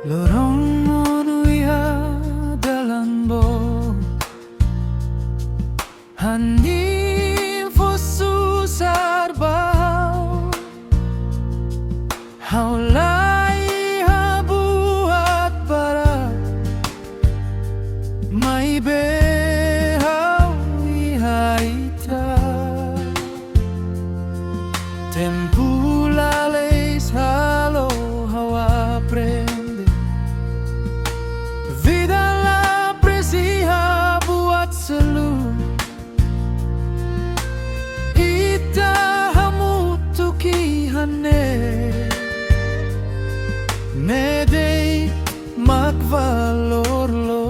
lorong monuya dalam bo hanin fosusar bahau haulai habuat para mai behau ihaita tempulales halo hawa prende vida la presiha buat selu ita hamutuki hane medei magvalor lo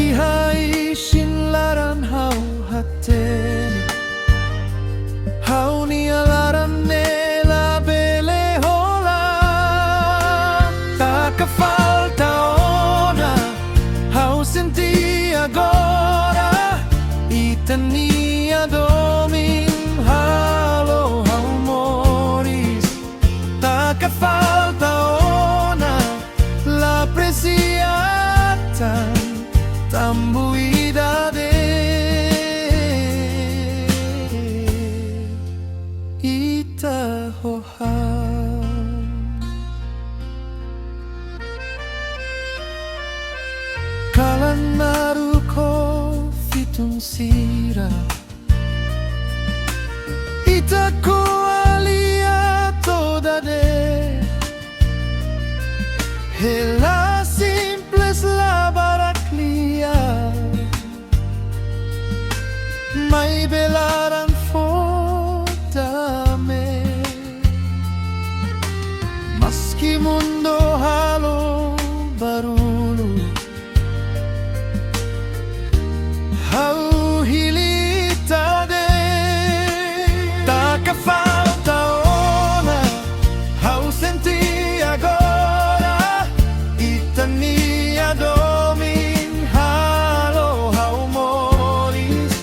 ihai shinlaran hau hateni hau ni alaran nela bele hola Taka falta ona hau senti agora itania domin halo hau moris Taka falta ona la presiata tambuidade Kalan naruko fitong sira ita ko alia toda de hela simples la baraklia mai belaran fotame maski mundo halo barulu hau hilita de Taka falta ona hau senti agora itania domin halo hau moris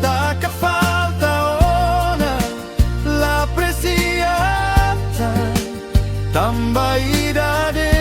Taka falta ona la presiata tambaidade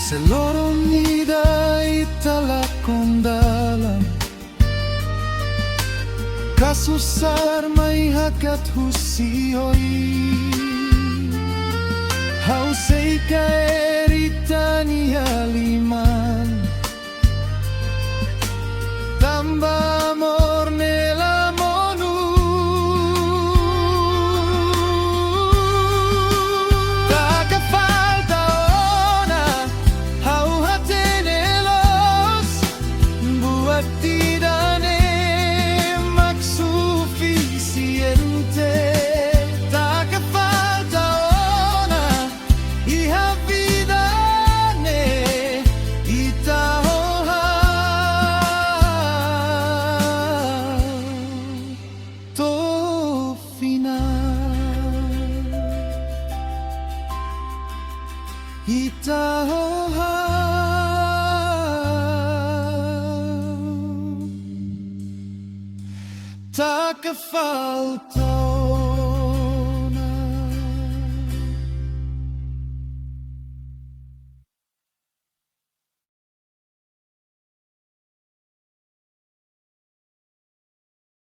Selorong ida italak kondalam kasusar may hakat husiyoy hausay kaeritani aliman tamba amor nela monu Taka falta ona hau hatenelos buat tidane magsuficiente Taka falta ona iha vidane itahoha to final itahoha Taka falta